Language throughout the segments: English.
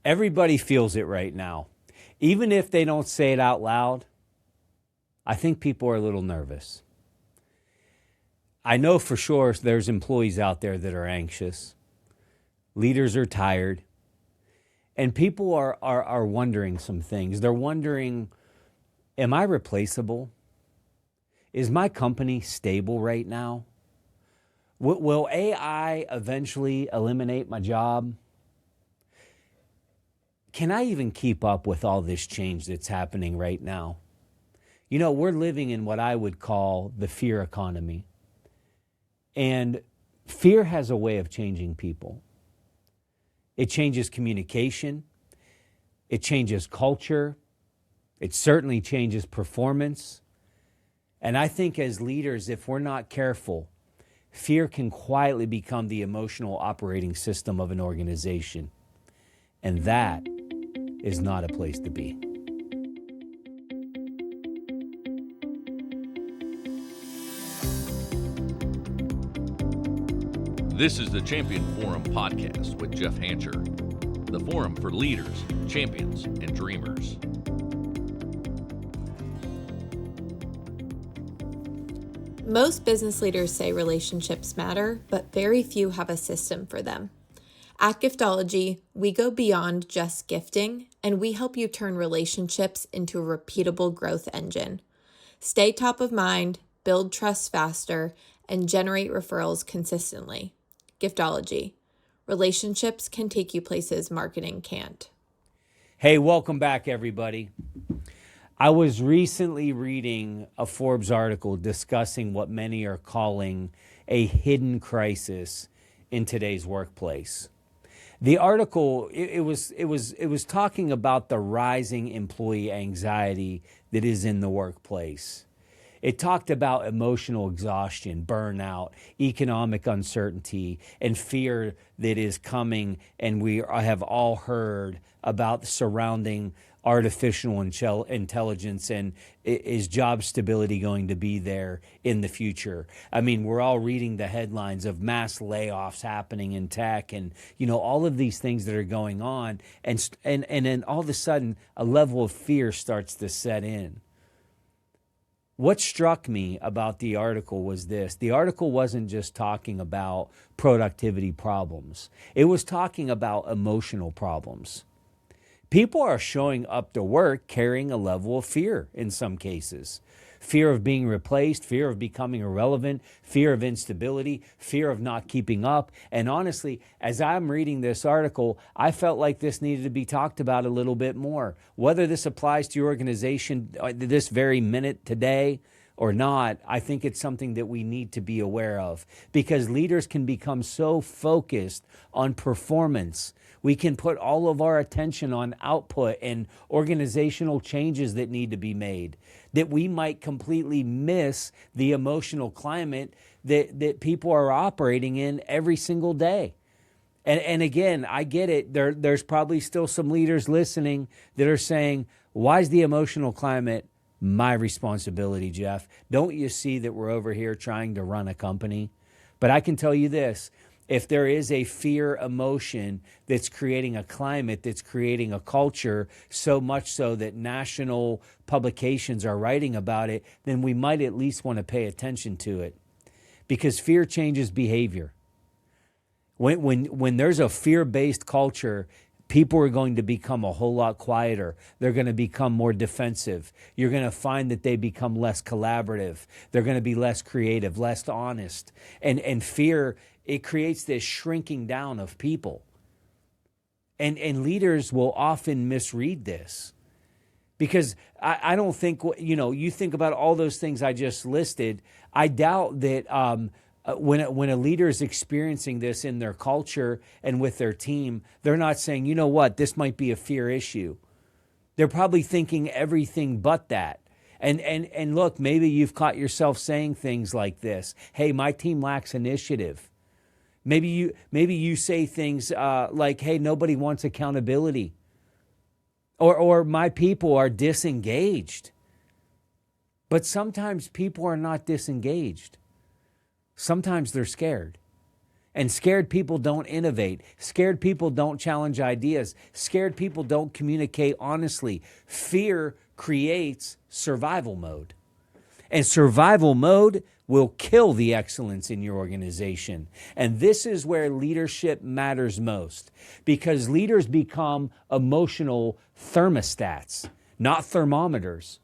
Everybody feels it right now. Even if they don't say it out loud, I think people are a little nervous. I know for sure there's employees out there that are anxious. Leaders are tired. And people are wondering some things. They're wondering, am I replaceable? Is my company stable right now? Will AI eventually eliminate my job? Can I even keep up with all this change that's happening right now? You know, we're living in what I would call the fear economy. And fear has a way of changing people. It changes communication. It changes culture. It certainly changes performance. And I think as leaders, if we're not careful, fear can quietly become the emotional operating system of an organization. And that is not a place to be. This is the Champion Forum podcast with Jeff Hancher, the forum for leaders, champions, and dreamers. Most business leaders say relationships matter, but very few have a system for them. At Giftology, we go beyond just gifting, and we help you turn relationships into a repeatable growth engine. Stay top of mind, build trust faster, and generate referrals consistently. Giftology. Relationships can take you places marketing can't. Hey, welcome back, everybody. I was recently reading a Forbes article discussing what many are calling a hidden crisis in today's workplace. The article, it was talking about the rising employee anxiety that is in the workplace. It talked about emotional exhaustion, burnout, economic uncertainty, and fear that is coming, and we have all heard about surrounding artificial intelligence, and is job stability going to be there in the future? I mean, we're all reading the headlines of mass layoffs happening in tech, and all of these things that are going on, and then all of a sudden a level of fear starts to set in. What struck me about the article was this. The article wasn't just talking about productivity problems. It was talking about emotional problems. People are showing up to work carrying a level of fear in some cases. Fear of being replaced, fear of becoming irrelevant, fear of instability, fear of not keeping up. And honestly, as I'm reading this article, I felt like this needed to be talked about a little bit more. Whether this applies to your organization this very minute today or not, I think it's something that we need to be aware of, because leaders can become so focused on performance. We can put all of our attention on output and organizational changes that need to be made, that we might completely miss the emotional climate that people are operating in every single day. And again, I get it. There's probably still some leaders listening that are saying, why is the emotional climate my responsibility, Jeff? Don't you see that we're over here trying to run a company? But I can tell you this. If there is a fear emotion that's creating a climate, that's creating a culture, so much so that national publications are writing about it, then we might at least want to pay attention to it, because fear changes behavior. When there's a fear-based culture, people are going to become a whole lot quieter. They're going to become more defensive. You're going to find that they become less collaborative. They're going to be less creative, less honest. And fear, it creates this shrinking down of people. And leaders will often misread this, because I don't think, you think about all those things I just listed. I doubt that when a leader is experiencing this in their culture and with their team, they're not saying, you know what, this might be a fear issue. They're probably thinking everything but that. And look, maybe you've caught yourself saying things like this. Hey, my team lacks initiative. Maybe you say things like, hey, nobody wants accountability. Or my people are disengaged. But sometimes people are not disengaged. Sometimes they're scared. And scared people don't innovate. Scared people don't challenge ideas. Scared people don't communicate honestly. Fear creates survival mode. And survival mode will kill the excellence in your organization. And this is where leadership matters most, because leaders become emotional thermostats, not thermometers.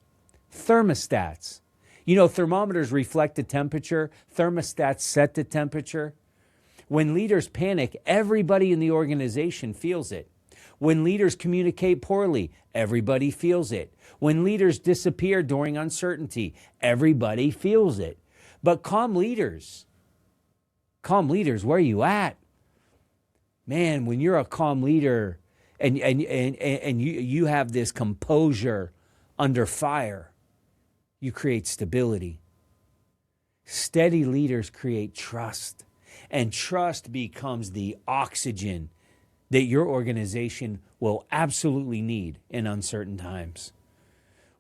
Thermostats. You know, thermometers reflect the temperature. Thermostats set the temperature. When leaders panic, everybody in the organization feels it. When leaders communicate poorly, everybody feels it. When leaders disappear during uncertainty, everybody feels it. But calm leaders, where are you at? Man, when you're a calm leader and you have this composure under fire, you create stability. Steady leaders create trust. And trust becomes the oxygen that your organization will absolutely need in uncertain times.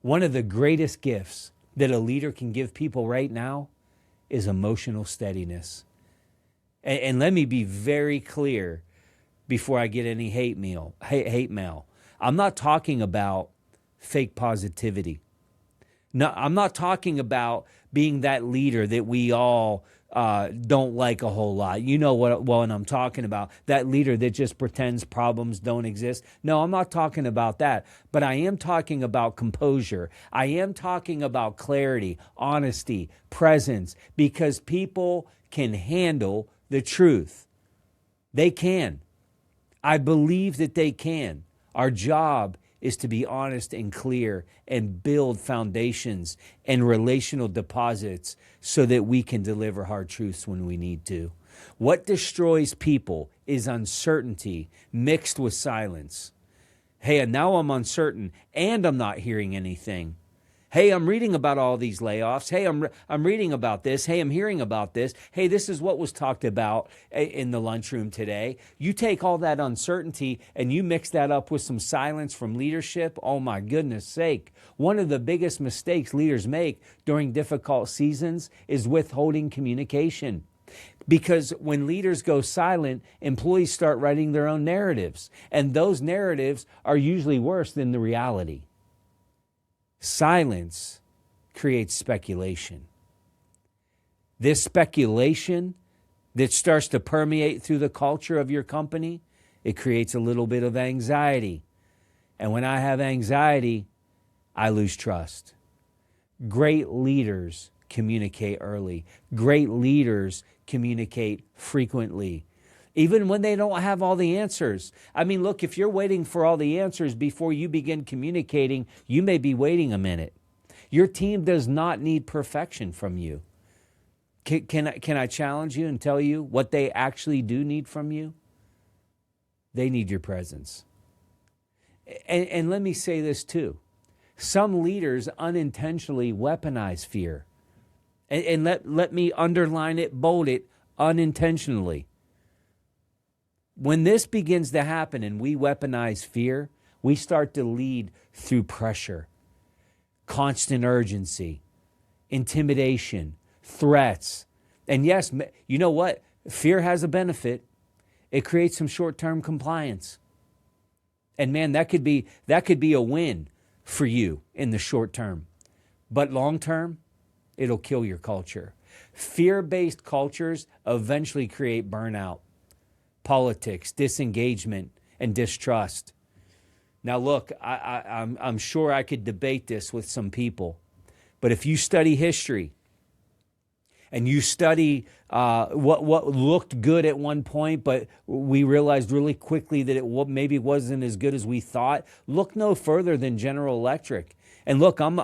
One of the greatest gifts that a leader can give people right now is emotional steadiness. And let me be very clear before I get any hate mail. I'm not talking about fake positivity. No, I'm not talking about being that leader that we all don't like a whole lot. You know what I'm talking about. That leader that just pretends problems don't exist. No, I'm not talking about that. But I am talking about composure. I am talking about clarity, honesty, presence, because people can handle the truth. They can. I believe that they can. Our job is to be honest and clear and build foundations and relational deposits so that we can deliver hard truths when we need to. What destroys people is uncertainty mixed with silence. Hey, and now I'm uncertain and I'm not hearing anything. Hey, I'm reading about all these layoffs. Hey, I'm reading about this. Hey, I'm hearing about this. Hey, this is what was talked about in the lunchroom today. You take all that uncertainty and you mix that up with some silence from leadership. Oh my goodness sake. One of the biggest mistakes leaders make during difficult seasons is withholding communication. Because when leaders go silent, employees start writing their own narratives. And those narratives are usually worse than the reality. Silence creates speculation. This speculation that starts to permeate through the culture of your company, it creates a little bit of anxiety. And when I have anxiety, I lose trust. Great leaders communicate early. Great leaders communicate frequently, even when they don't have all the answers. I mean, look, if you're waiting for all the answers before you begin communicating, you may be waiting a minute. Your team does not need perfection from you. Can I challenge you and tell you what they actually do need from you? They need your presence. And let me say this too. Some leaders unintentionally weaponize fear. And let me underline it, bold it, unintentionally. When this begins to happen and we weaponize fear, we start to lead through pressure, constant urgency, intimidation, threats. And yes, you know what? Fear has a benefit. It creates some short-term compliance. And man, that could be a win for you in the short term. But long term, it'll kill your culture. Fear-based cultures eventually create burnout, politics, disengagement, and distrust. Now look, I'm sure I could debate this with some people, but if you study history and you study what looked good at one point, but we realized really quickly that it maybe wasn't as good as we thought, look no further than General Electric. And look, I'm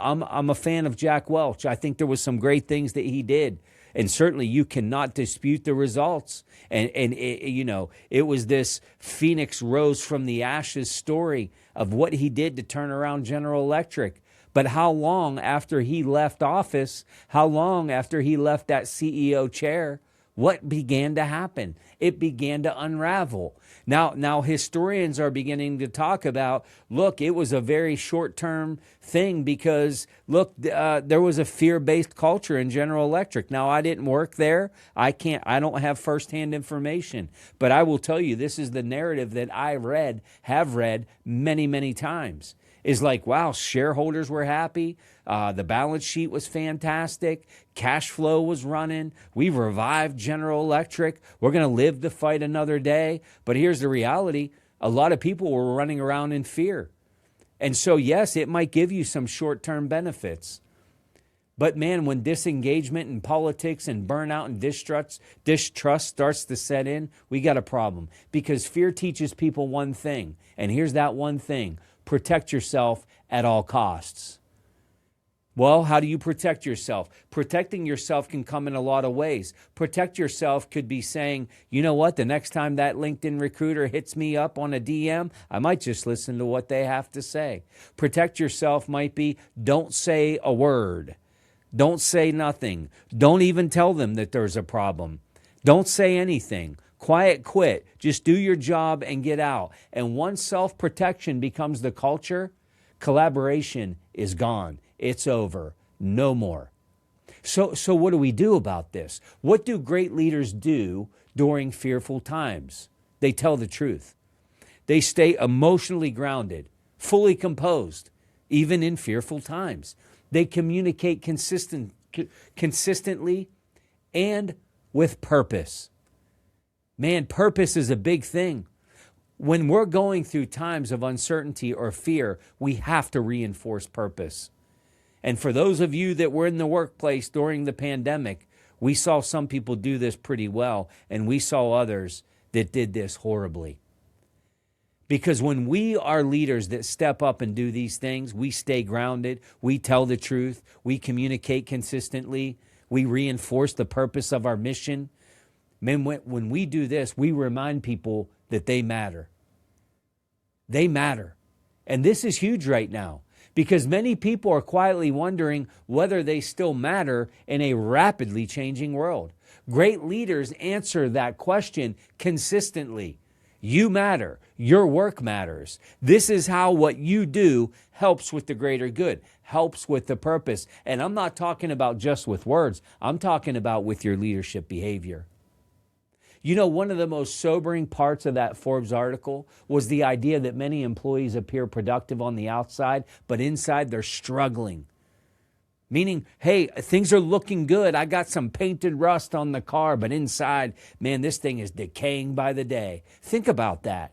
a fan of Jack Welch. I think there was some great things that he did. And certainly you cannot dispute the results. And it was this Phoenix rose from the ashes story of what he did to turn around General Electric. But how long after he left office, how long after he left that CEO chair, what began to happen? it began to unravel. Now historians are beginning to talk about, look, it was a very short-term thing because, look, there was a fear-based culture in General Electric. Now, I didn't work there. I don't have firsthand information. But I will tell you, this is the narrative that have read many, many times. Is like, wow, shareholders were happy. The balance sheet was fantastic. Cash flow was running. We've revived General Electric. We're going to live to fight another day. But here's the reality. A lot of people were running around in fear. And so, yes, it might give you some short-term benefits. But man, when disengagement in politics and burnout and distrust starts to set in, we got a problem. Because fear teaches people one thing. And here's that one thing. Protect yourself at all costs. Well, how do you protect yourself? Protecting yourself can come in a lot of ways. Protect yourself could be saying, you know what, the next time that LinkedIn recruiter hits me up on a DM, I might just listen to what they have to say. Protect yourself might be, don't say a word. Don't say nothing. Don't even tell them that there's a problem. Don't say anything. Quiet quit. Just do your job and get out. And once self-protection becomes the culture, collaboration is gone. It's over. No more. So what do we do about this? What do great leaders do during fearful times? They tell the truth. They stay emotionally grounded, fully composed, even in fearful times. They communicate consistently and with purpose. Man, purpose is a big thing. When we're going through times of uncertainty or fear, we have to reinforce purpose. And for those of you that were in the workplace during the pandemic, we saw some people do this pretty well, and we saw others that did this horribly. Because when we are leaders that step up and do these things, we stay grounded, we tell the truth, we communicate consistently, we reinforce the purpose of our mission. Man, when we do this, we remind people that they matter. They matter. And this is huge right now because many people are quietly wondering whether they still matter in a rapidly changing world. Great leaders answer that question consistently. You matter. Your work matters. This is how what you do helps with the greater good, helps with the purpose. And I'm not talking about just with words. I'm talking about with your leadership behavior. You know, one of the most sobering parts of that Forbes article was the idea that many employees appear productive on the outside, but inside they're struggling. Meaning, hey, things are looking good. I got some painted rust on the car, but inside, man, this thing is decaying by the day. Think about that.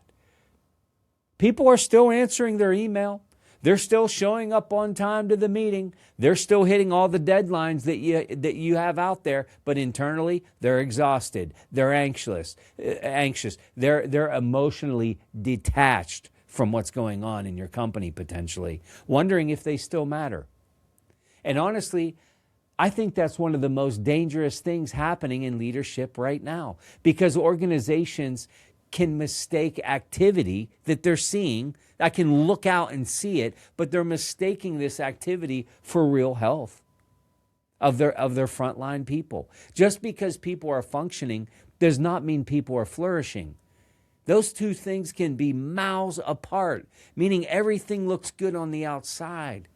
People are still answering their email. They're still showing up on time to the meeting. They're still hitting all the deadlines that you have out there, but internally they're exhausted. They're anxious. They're emotionally detached from what's going on in your company potentially, wondering if they still matter. And honestly, I think that's one of the most dangerous things happening in leadership right now because organizations can mistake activity that they're seeing. I can look out and see it, but they're mistaking this activity for real health of their frontline people. Just because people are functioning does not mean people are flourishing. Those two things can be miles apart, meaning everything looks good on the outside.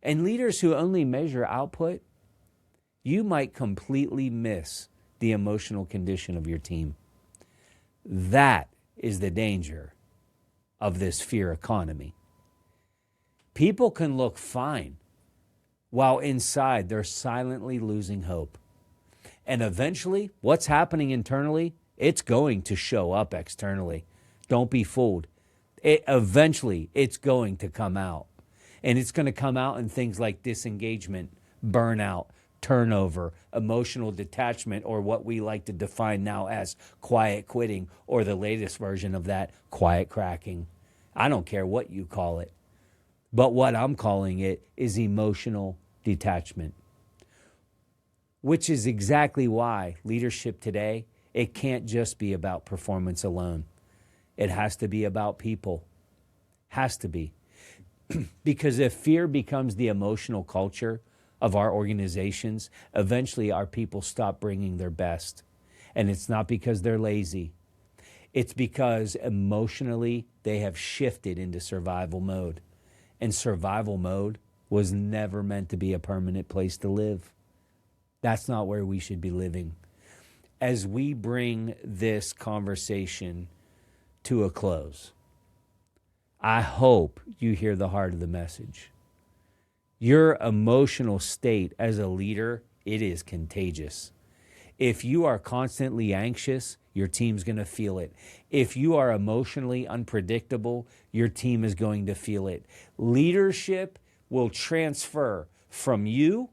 And leaders who only measure output, you might completely miss the emotional condition of your team. That is the danger of this fear economy. People can look fine while inside they're silently losing hope. And eventually, what's happening internally, it's going to show up externally. Don't be fooled. Eventually, it's going to come out. And it's going to come out in things like disengagement, burnout, turnover, emotional detachment, or what we like to define now as quiet quitting, or the latest version of that, quiet cracking. I don't care what you call it. But what I'm calling it is emotional detachment, which is exactly why leadership today, it can't just be about performance alone. It has to be about people. Has to be. Because if fear becomes the emotional culture of our organizations, eventually our people stop bringing their best. And it's not because they're lazy. It's because emotionally they have shifted into survival mode. And survival mode was never meant to be a permanent place to live. That's not where we should be living. As we bring this conversation to a close, I hope you hear the heart of the message. Your emotional state as a leader, it is contagious. If you are constantly anxious, your team's going to feel it. If you are emotionally unpredictable, your team is going to feel it. Leadership will transfer from you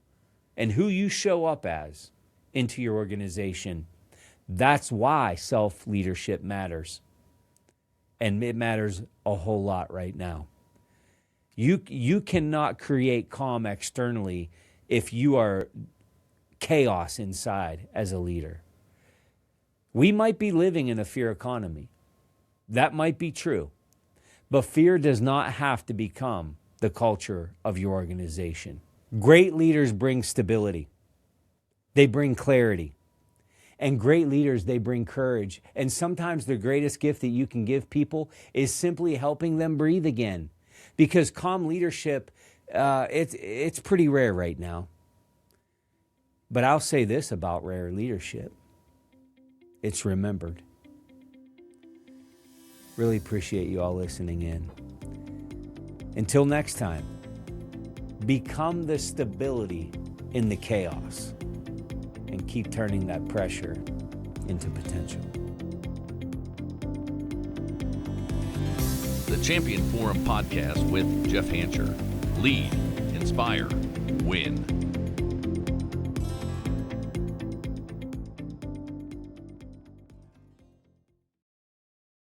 and who you show up as into your organization. That's why self-leadership matters. And it matters a whole lot right now. You cannot create calm externally if you are chaos inside as a leader. We might be living in a fear economy. That might be true. But fear does not have to become the culture of your organization. Great leaders bring stability. They bring clarity. And great leaders, they bring courage. And sometimes the greatest gift that you can give people is simply helping them breathe again. Because calm leadership, it's pretty rare right now. But I'll say this about rare leadership. It's remembered. Really appreciate you all listening in. Until next time, become the stability in the chaos and keep turning that pressure into potential. The Champion Forum podcast with Jeff Hancher. Lead, inspire, win.